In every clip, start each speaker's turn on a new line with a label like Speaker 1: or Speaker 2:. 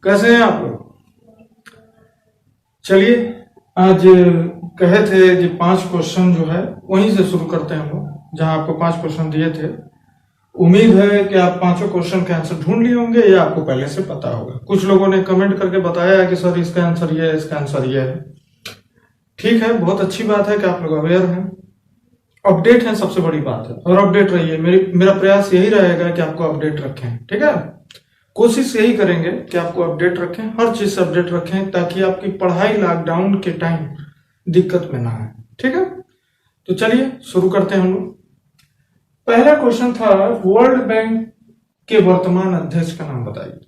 Speaker 1: कैसे हैं आप लोग? चलिए, आज कहे थे कि 5 क्वेश्चन जो है वहीं से शुरू करते हैं हम लोग, जहां आपको 5 क्वेश्चन दिए थे। उम्मीद है कि आप 5 क्वेश्चन के आंसर ढूंढ लिए होंगे या आपको पहले से पता होगा। कुछ लोगों ने कमेंट करके बताया है कि सर इसका आंसर ये है, इसका आंसर ये है। ठीक है, बहुत अच्छी बात है कि आप लोग अवेयर हैं, अपडेट हैं, सबसे बड़ी बात है। और अपडेट रहिए, मेरा प्रयास यही रहेगा कि आपको अपडेट रखें। ठीक है, कोशिश यही करेंगे कि आपको अपडेट रखें, हर चीज से अपडेट रखें, ताकि आपकी पढ़ाई लॉकडाउन के टाइम दिक्कत में ना आए। ठीक है, तो चलिए शुरू करते हैं हम लोग। पहला क्वेश्चन था, वर्ल्ड बैंक के वर्तमान अध्यक्ष का नाम बताइए।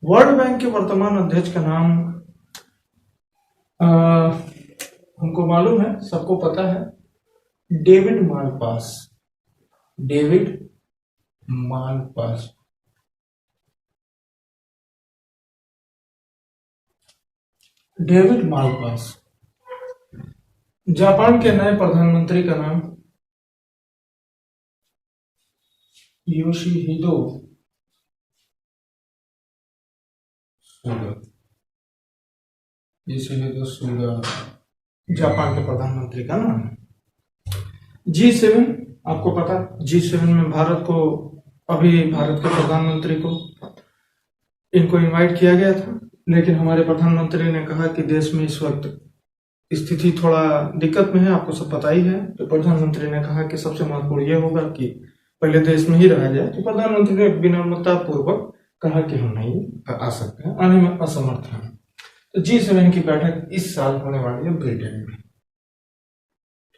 Speaker 1: वर्ल्ड बैंक के वर्तमान अध्यक्ष का नाम हमको मालूम है, सबको पता है, David Malpass. David Malpass. David Malpass. Japan के नए प्रधानमंत्री का नाम योशिहिदो सुगा। योशिहिदो सुगा जापान के प्रधानमंत्री का नाम है। G7 आपको पता, G7 में भारत के प्रधानमंत्री को इनको इनवाइट किया गया था, लेकिन हमारे प्रधानमंत्री ने कहा कि देश में इस वक्त स्थिति थोड़ा दिक्कत में है, आपको सब पता ही है। तो प्रधानमंत्री ने कहा कि सबसे महत्वपूर्ण यह होगा कि पहले देश में ही रहा जाए। तो प्रधानमंत्री ने विनम्रता पूर्वक कहा कि हम नहीं आ सकते हैं, आने में असमर्थ हैं। तो G7 की बैठक इस साल होने वाली है ब्रिटेन में।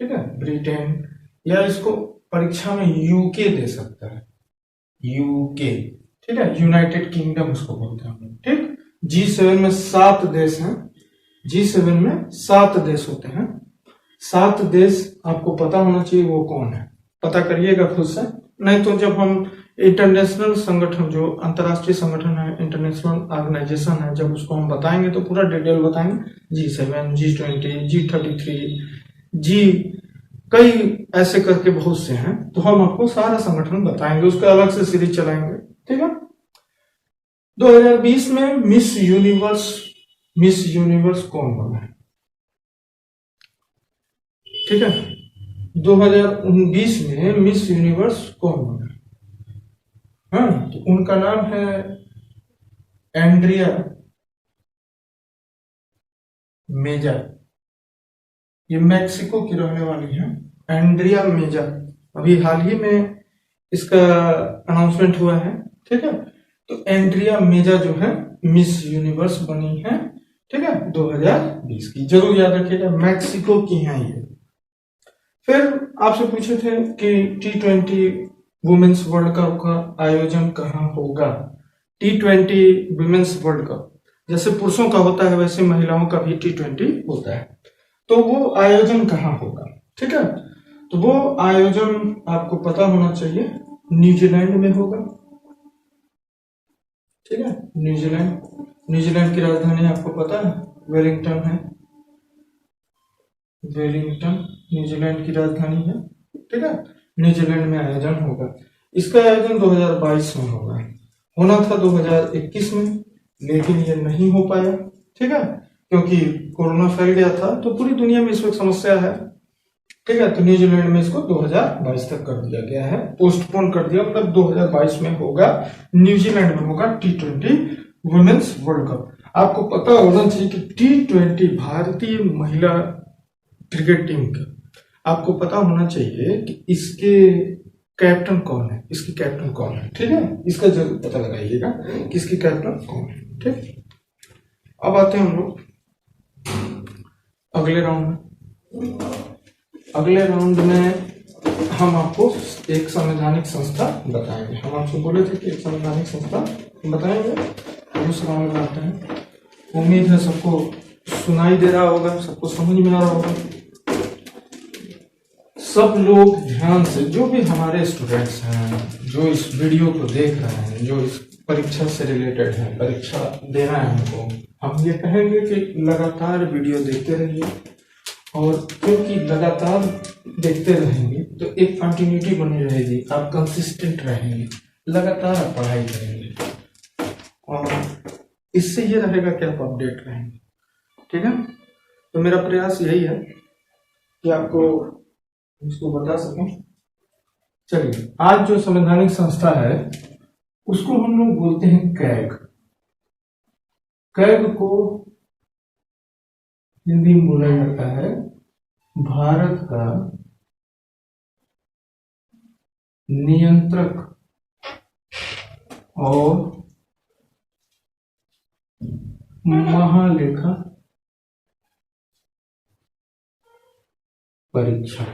Speaker 1: ठीक है, ब्रिटेन, या इसको परीक्षा में यूके दे सकता है, यूके। ठीक है, यूनाइटेड किंगडम उसको बोलते हैं। ठीक, G7 में 7 देश हैं। G7 में 7 देश होते हैं। 7 देश आपको पता होना चाहिए वो कौन है, पता करिएगा खुद से। नहीं तो जब हम इंटरनेशनल संगठन, जो अंतरराष्ट्रीय संगठन है, इंटरनेशनल ऑर्गेनाइजेशन है, जब उसको हम बताएंगे तो पूरा डिटेल बताएंगे। G7, G20, G33, कई ऐसे करके बहुत से हैं, तो हम आपको सारा संगठन बताएंगे, उसका अलग से सीरीज चलाएंगे। ठीक है, 2020 में मिस यूनिवर्स कौन बना है? ठीक है, 2019 में मिस यूनिवर्स कौन बना है? हाँ, तो उनका नाम है एंड्रिया मेजा। ये मैक्सिको की रहने वाली है, एंड्रिया मेजा। अभी हाल ही में इसका अनाउंसमेंट हुआ है। ठीक है, तो एंड्रिया मेजा जो है मिस यूनिवर्स बनी है। ठीक है, 2020 की, जरूर याद रखिएगा, मैक्सिको की है ये। फिर आपसे पूछे थे कि T20 वुमेन्स वर्ल्ड कप का आयोजन कहाँ होगा। T20 वुमेन्स वर्ल्ड कप जैसे पुरुषों का होता है, वैसे महिलाओं का भी T20 होता है। तो वो आयोजन कहाँ होगा? ठीक है, तो वो आयोजन आपको पता होना चाहिए, न्यूजीलैंड में होगा। ठीक है, न्यूजीलैंड की राजधानी आपको पता है, वेलिंगटन है। वेलिंगटन न्यूजीलैंड की राजधानी है। ठीक है, न्यूजीलैंड में आयोजन होगा। इसका आयोजन 2022 में होना था 2021 में, लेकिन ये नहीं हो पाया। ठीक है, क्योंकि कोरोना फैल गया था, तो पूरी दुनिया में इस वक्त समस्या है। ठीक है, तो न्यूजीलैंड में इसको 2022 तक कर दिया गया है, पोस्टपोन कर दिया, मतलब 2022 में होगा, न्यूजीलैंड में होगा T20 वुमेन्स वर्ल्ड कप। आपको पता होना चाहिए कि T20 भारतीय महिला क्रिकेट टीम का, आपको पता होना चाहिए कि इसके कैप्टन कौन है, इसकी कैप्टन कौन है। ठीक है, इसका जरूर पता लगाइएगा कि इसकी कैप्टन कौन है। ठीक, अब आते हैं हम लोग अगले राउंड में। अगले राउंड में हम आपको एक संवैधानिक संस्था बताएंगे। हम आपसे बोले थे कि एक संवैधानिक संस्था बताएंगे। उस राउंड में आते हैं। उम्मीद है सबको सुनाई दे रहा होगा, सबको समझ में आ रहा होगा। सब लोग ध्यान से, जो भी हमारे स्टूडेंट्स हैं, जो इस वीडियो को देख रहे हैं, जो इस परीक्षा से रिलेटेड है, परीक्षा देना है हमको, हम ये कहेंगे कि लगातार वीडियो देखते रहिए। और क्योंकि लगातार देखते रहेंगे तो एक कंटिन्यूटी बनी रहेगी, आप कंसिस्टेंट रहेंगे, लगातार आप पढ़ाई करेंगे। और इससे ये रहेगा कि आप अपडेट रहेंगे। ठीक है, तो मेरा प्रयास यही है कि आपको इसको बता सकें। चलिए, आज जो संवैधानिक संस्था है उसको हम लोग बोलते हैं कैग। कैग को हिंदी में बोला जाता है भारत का नियंत्रक और महालेखा परीक्षक।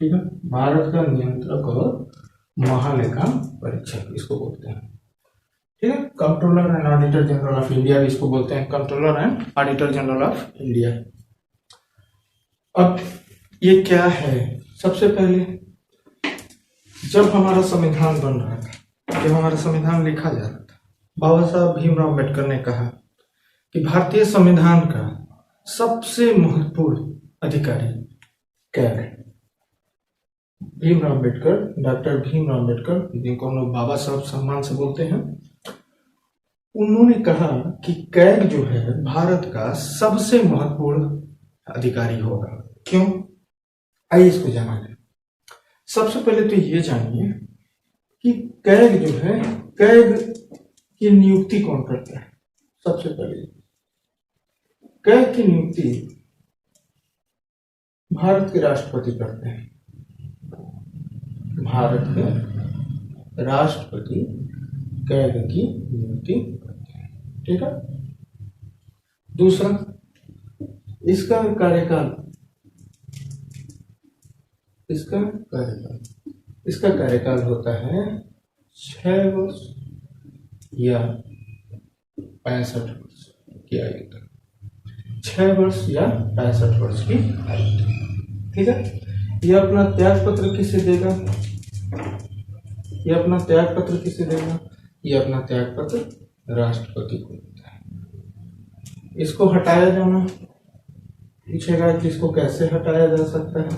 Speaker 1: ठीक है, भारत का नियंत्रक और महालेखा परीक्षक इसको बोलते हैं। ठीक है, controller and auditor general of India भी इसको बोलते हैं, controller and auditor general of India. अब ये क्या है? सबसे पहले जब हमारा संविधान बन रहा था, जब हमारा संविधान लिखा जा रहा था, बाबा साहब भीमराव अम्बेडकर ने कहा कि भारतीय संविधान का सबसे महत्वपूर्ण अधिकारी कैग है। भीमराव अम्बेडकर, डॉक्टर भीमराव अम्बेडकर, जिनको हम लोग बाबा साहब सम्मान से बोलते हैं, उन्होंने कहा कि कैग जो है भारत का सबसे महत्वपूर्ण अधिकारी होगा। क्यों? आइए इसको जानिए। सबसे पहले तो ये जानिए कि कैग जो है, कैग की नियुक्ति कौन करता है। सबसे पहले कैग की नियुक्ति भारत के राष्ट्रपति करते हैं। भारत के राष्ट्रपति कैग की नियुक्ति करते हैं। ठीक है, दूसरा, इसका कार्यकाल होता है 6 वर्ष या 65 वर्ष की आयु तक। 6 वर्ष या 65 वर्ष की आयु तक। ठीक है, यह अपना त्याग पत्र किसे देगा? यह अपना त्याग पत्र राष्ट्रपति को देता है। इसको हटाया जाना, पूछेगा कि इसको कैसे हटाया जा सकता है।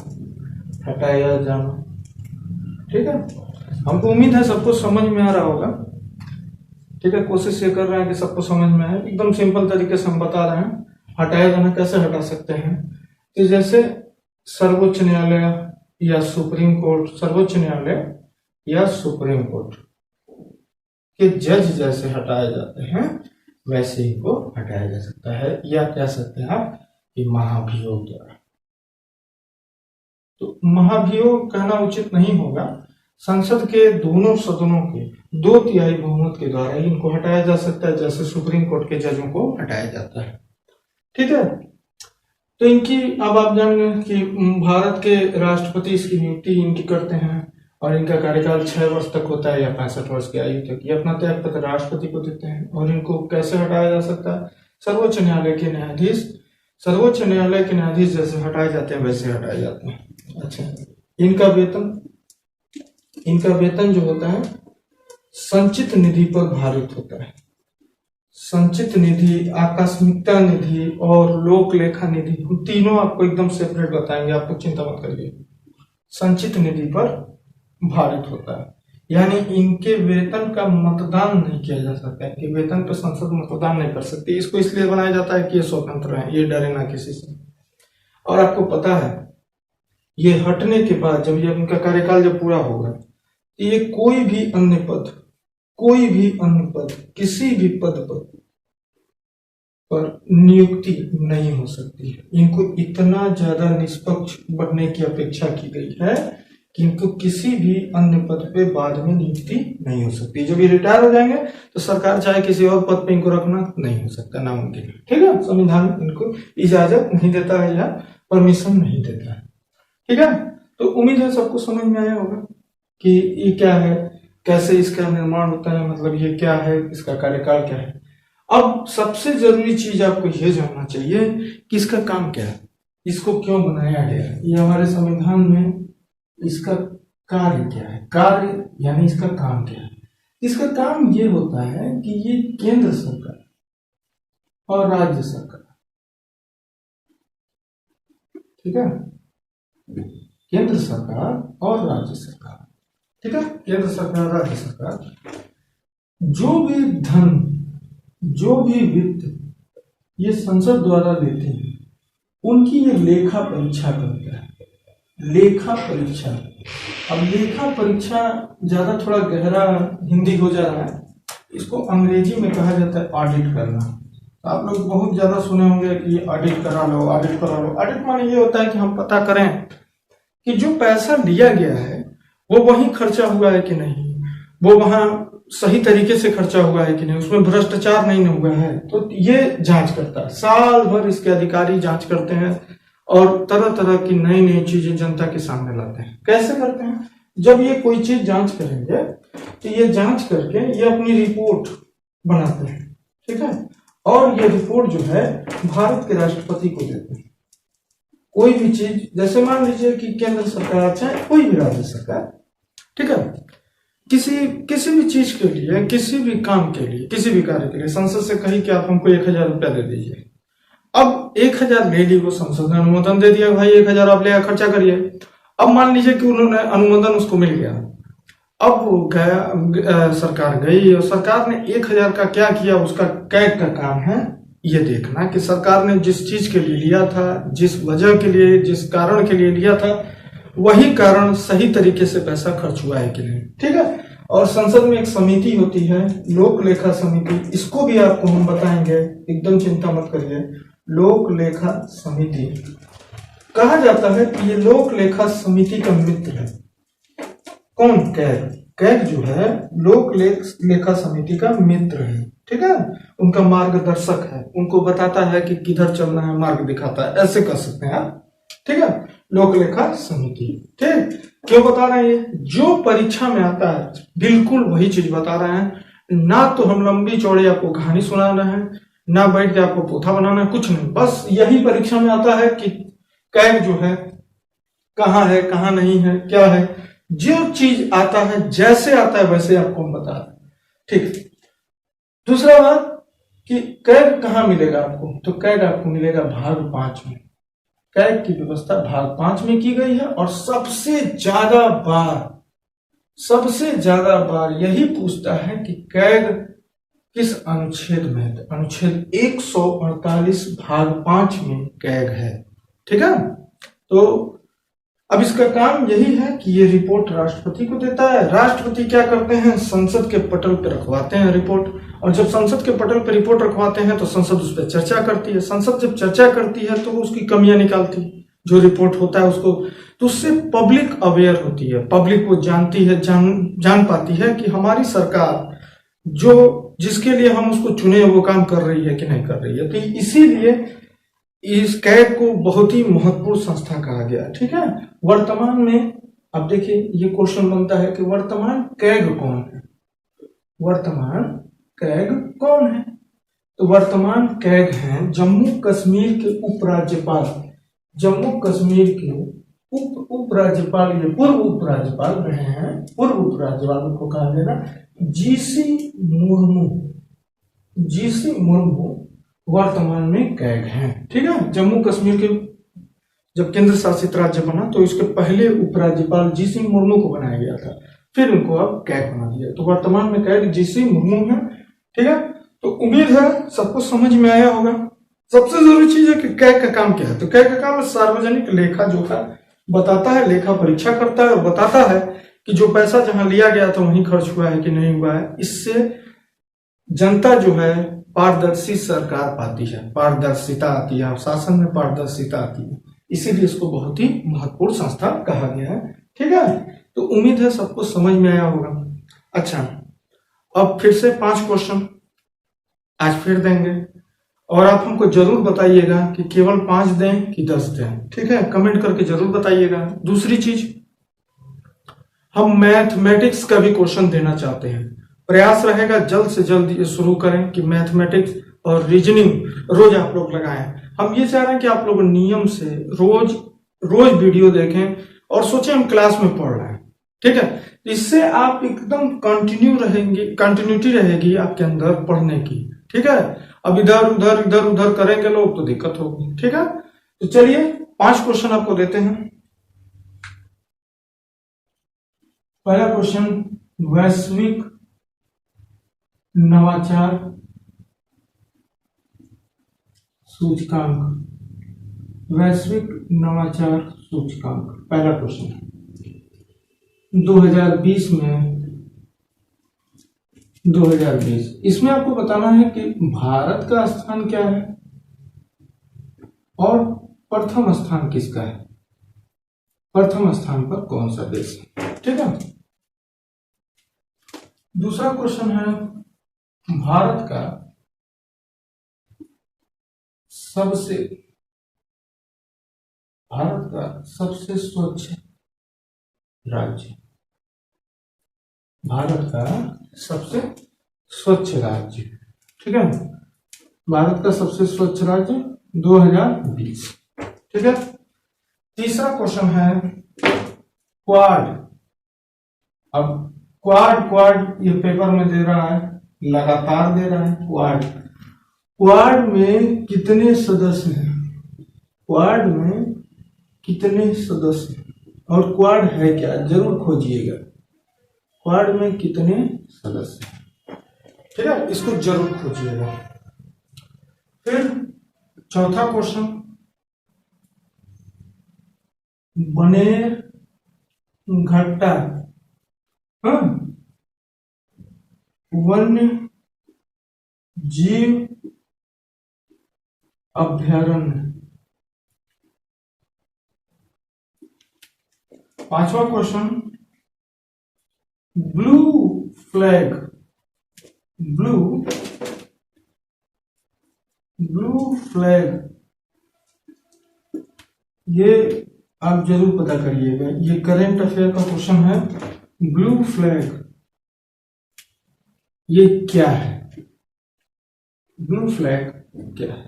Speaker 1: हटाया जाना, ठीक है, हमको उम्मीद है सबको समझ में आ रहा होगा। ठीक है, कोशिश ये कर रहे हैं कि सबको समझ में आए। एकदम सिंपल तरीके से हम बता रहे हैं हटाया जाना कैसे हटा सकते हैं। तो जैसे सर्वोच्च न्यायालय या सुप्रीम कोर्ट के जज जैसे हटाए जाते हैं, वैसे ही को हटाया जा सकता है, या कह सकते हैं आप कि महाभियोग द्वारा। तो महाभियोग कहना उचित नहीं होगा। संसद के दोनों सदनों के 2/3 बहुमत के द्वारा ही इनको हटाया जा सकता है, जैसे सुप्रीम कोर्ट के जजों को हटाया जाता है। ठीक है, तो इनकी अब आप जानेंगे कि भारत के राष्ट्रपति इसकी नियुक्ति इनकी करते हैं और इनका कार्यकाल 6 वर्ष तक होता है या 65 वर्ष की आयु तक। ये अपना त्याग पत्र राष्ट्रपति को देते हैं। और इनको कैसे हटाया जा सकता है? सर्वोच्च न्यायालय के न्यायाधीश जैसे हटाए जाते हैं वैसे हटाए जाते हैं। अच्छा, इनका वेतन जो होता है संचित निधि पर भारित होता है। संचित निधि, आकस्मिकता निधि और लोक लेखा निधि, हम तीनों आपको एकदम सेपरेट बताएंगे, आपको चिंता मत करिए। संचित निधि पर भारित होता है, यानी इनके वेतन का मतदान नहीं किया जा सकता है। इनके वेतन पर संसद मतदान नहीं कर सकती। इसको इसलिए बनाया जाता है कि ये स्वतंत्र है, ये डरे ना किसी से। और आपको पता है ये हटने के बाद जब ये उनका कार्यकाल जब पूरा होगा, ये कोई भी अन्य पद किसी भी पद पर नियुक्ति नहीं हो सकती है। इनको इतना ज्यादा निष्पक्ष बनने की अपेक्षा की गई है कि इनको किसी भी अन्य पद पे बाद में नियुक्ति नहीं हो सकती। जब ये रिटायर हो जाएंगे तो सरकार चाहे किसी और पद पे इनको रखना नहीं हो सकता, नामुमकिन। ठीक है, संविधान इनको इजाजत नहीं देता है या परमिशन नहीं देता है। ठीक है, तो उम्मीद है सबको समझ में आया होगा कि ये क्या है, कैसे इसका निर्माण होता है, मतलब ये क्या है, इसका कार्यकाल क्या है। अब सबसे जरूरी चीज आपको यह जानना चाहिए कि इसका काम क्या है, इसको क्यों बनाया गया है। ये हमारे संविधान में इसका कार्य क्या है, कार्य यानी इसका काम क्या है। इसका काम ये होता है कि ये केंद्र सरकार और राज्य सरकार, ठीक है, केंद्र सरकार और राज्य सरकार ठीक है, केंद्र सरकार, राज्य सरकार जो भी धन, जो भी वित्त ये संसद द्वारा लेते हैं उनकी ये लेखा परीक्षा करता है। लेखा परीक्षा, अब लेखा परीक्षा ज्यादा थोड़ा गहरा हिंदी हो जा रहा है, इसको अंग्रेजी में कहा जाता है ऑडिट करना। आप लोग बहुत ज्यादा सुने होंगे कि ऑडिट करा लो, ऑडिट करा लो। ऑडिट माने ये होता है कि हम पता करें कि जो पैसा लिया गया है वो वहीं खर्चा हुआ है कि नहीं, वो वहां सही तरीके से खर्चा हुआ है कि नहीं, उसमें भ्रष्टाचार नहीं हुआ है, तो ये जांच करता है। साल भर इसके अधिकारी जांच करते हैं और तरह तरह की नई नई चीजें जनता के सामने लाते हैं। कैसे करते हैं? जब ये कोई चीज जांच करेंगे तो ये जांच करके ये अपनी रिपोर्ट बनाते हैं, ठीक है, और ये रिपोर्ट जो है भारत के राष्ट्रपति को देते हैं। कोई भी चीज, जैसे मान लीजिए कि केंद्र सरकार चाहे कोई भी राज्य सरकार, ठीक है, किसी भी चीज के लिए, किसी भी काम के लिए, किसी भी कार्य के लिए संसद से कही कि आप हमको 1000 रुपया दे दीजिए। अब 1000 ले ली, वो संसद ने अनुमोदन दे दिया, भाई 1000 आप ले खर्चा करिए। अब मान लीजिए कि उन्होंने अनुमोदन उसको मिल गया, अब वो गया, सरकार गई और सरकार ने 1000 का क्या किया, उसका कैग का काम है ये देखना कि सरकार ने जिस चीज के लिए लिया था, जिस वजह के लिए, जिस कारण के लिए लिया था, वही कारण सही तरीके से पैसा खर्च हुआ है कि नहीं, ठीक है। और संसद में एक समिति होती है, लोक लेखा समिति, इसको भी आपको हम बताएंगे, एकदम चिंता मत करिए। लोक लेखा समिति कहा जाता है कि ये लोक लेखा समिति का मित्र है। कौन? कैग। कैग जो है लोक लेखा समिति का मित्र है, ठीक है, उनका मार्गदर्शक है, उनको बताता है कि किधर चलना है, मार्ग दिखाता है, ऐसे कर सकते हैं आप, ठीक है। लोक लेखा समिति, ठीक। क्यों बता रहे हैं? जो परीक्षा में आता है बिल्कुल वही चीज बता रहे हैं, ना तो हम लंबी चौड़ी आपको कहानी सुना रहे हैं, ना बैठ के आपको पोथा बनाना है, कुछ नहीं, बस यही परीक्षा में आता है कि कैग जो है कहाँ है, कहाँ नहीं है, क्या है, जो चीज आता है जैसे आता है वैसे आपको हम बता रहे हैं, ठीक। दूसरा बात कि कैग कहाँ मिलेगा आपको, तो कैग आपको मिलेगा भाग 5 में। कैग की व्यवस्था भाग 5 में की गई है और सबसे ज्यादा बार यही पूछता है कि कैग किस अनुच्छेद में है। अनुच्छेद 148 भाग 5 में कैग है, ठीक है। तो अब इसका काम यही है कि ये रिपोर्ट राष्ट्रपति को देता है। राष्ट्रपति क्या करते हैं? संसद के पटल पर रखवाते हैं रिपोर्ट, और जब संसद के पटल पर रिपोर्ट रखवाते हैं तो संसद उस पर चर्चा करती है। संसद जब चर्चा करती है तो वो उसकी कमियां निकालती है, जो रिपोर्ट होता है उसको, तो उससे पब्लिक अवेयर होती है, पब्लिक को जानती है, जान पाती है कि हमारी सरकार जो जिसके लिए हम उसको चुने वो काम कर रही है कि नहीं कर रही है। तो इसीलिए इस कैग को बहुत ही महत्वपूर्ण संस्था कहा गया, ठीक है। वर्तमान में अब देखिए ये क्वेश्चन बनता है कि वर्तमान कैग कौन है? वर्तमान कैग कौन है? तो वर्तमान कैग हैं जम्मू कश्मीर के उपराज्यपाल। जम्मू कश्मीर के उपराज्यपाल, ये पूर्व उपराज्यपाल रहे हैं, पूर्व उपराज्यपाल को कहा गया जीसी मुर्मू। जीसी मुर्मू वर्तमान में कैग हैं, ठीक है। जम्मू कश्मीर के जब केंद्र शासित राज्य बना तो इसके पहले उपराज्यपाल जीसी मुर्मू को बनाया गया था, फिर उनको अब कैग बना दिया। तो वर्तमान में कैग जीसी मुर्मू है, ठीक है। तो उम्मीद है सबको समझ में आया होगा। सबसे जरूरी चीज है कि कैग का काम क्या है। तो कैग का काम है सार्वजनिक लेखा जोखा बताता है, लेखा परीक्षा करता है और बताता है कि जो पैसा जहां लिया गया था वहीं खर्च हुआ है कि नहीं हुआ है। इससे जनता जो है पारदर्शी सरकार पाती है, पारदर्शिता आती है, शासन में पारदर्शिता आती है, इसीलिए इसको बहुत ही महत्वपूर्ण संस्था कहा गया है, ठीक है। तो उम्मीद है सबको समझ में आया होगा। अच्छा, अब फिर से 5 क्वेश्चन आज फिर देंगे और आप हमको जरूर बताइएगा कि केवल 5 दें कि 10 दें, ठीक है, कमेंट करके जरूर बताइएगा। दूसरी चीज, हम मैथमेटिक्स का भी क्वेश्चन देना चाहते हैं। प्रयास रहेगा जल्द से जल्द ये शुरू करें कि मैथमेटिक्स और रीजनिंग रोज आप लोग लगाएं। हम ये चाह रहे हैं कि आप लोग नियम से रोज वीडियो देखें और सोचें हम क्लास में पढ़ रहे हैं, ठीक है। इससे आप एकदम कंटिन्यूटी रहेगी आपके अंदर पढ़ने की, ठीक है। अब इधर उधर करेंगे लोग तो दिक्कत होगी, ठीक है। तो चलिए 5 क्वेश्चन आपको देते हैं। पहला क्वेश्चन, वैश्विक नवाचार सूचकांक, वैश्विक नवाचार सूचकांक, पहला क्वेश्चन 2020 में 2020 इसमें आपको बताना है कि भारत का स्थान क्या है और प्रथम स्थान किसका है, प्रथम स्थान पर कौन सा देश है, ठीक है। दूसरा क्वेश्चन है, भारत का सबसे स्वच्छ राज्य, भारत का सबसे स्वच्छ राज्य, ठीक है, भारत का सबसे स्वच्छ राज्य 2020, ठीक है। तीसरा क्वेश्चन है क्वाड। अब क्वाड ये पेपर में दे रहा है, लगातार दे रहा है। क्वाड में कितने सदस्य हैं, क्वाड में कितने सदस्य हैं और क्वाड है क्या, जरूर खोजिएगा, क्वाड में कितने सदस्य हैं, ठीक है, इसको जरूर खोजिएगा। फिर चौथा क्वेश्चन, बनेर घट्टा वन्य जीव अभयारण्य। पांचवा क्वेश्चन, ब्लू फ्लैग ये आप जरूर पता करिएगा, ये करंट अफेयर का क्वेश्चन है। ब्लू फ्लैग ये क्या है, ब्लू फ्लैग क्या है।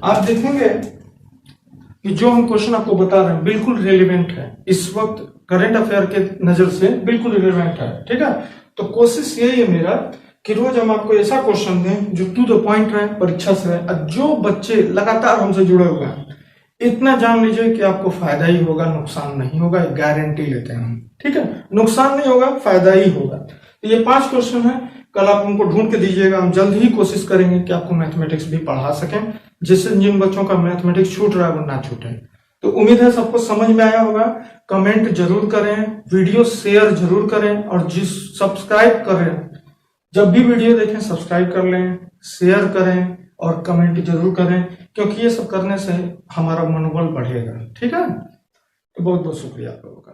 Speaker 1: आप देखेंगे कि जो हम क्वेश्चन आपको बता रहे हैं बिल्कुल रेलिवेंट है, इस वक्त करंट अफेयर के नजर से बिल्कुल रेलिवेंट है, ठीक है। तो कोशिश यही है मेरा कि रोज हम आपको ऐसा क्वेश्चन दें जो टू द पॉइंट रहे, परीक्षा से रहे, और जो बच्चे लगातार हमसे जुड़े हुए हैं इतना जान लीजिए कि आपको फायदा ही होगा, नुकसान नहीं होगा, गारंटी लेते हैं हम, ठीक है। नुकसान नहीं होगा, फायदा ही होगा। तो ये 5 क्वेश्चन है, कल आप उनको ढूंढ के दीजिएगा, हम जल्द ही कोशिश करेंगे कि आपको मैथमेटिक्स भी पढ़ा सकें, जिससे जिन बच्चों का मैथमेटिक्स छूट रहा है वो ना छूटे। तो उम्मीद है सबको समझ में आया होगा। कमेंट जरूर करें, वीडियो शेयर जरूर करें, और सब्सक्राइब करें, जब भी वीडियो देखें सब्सक्राइब कर लें, शेयर करें और कमेंट जरूर करें, क्योंकि ये सब करने से हमारा मनोबल बढ़ेगा, ठीक है। तो बहुत बहुत शुक्रिया आप लोगों का।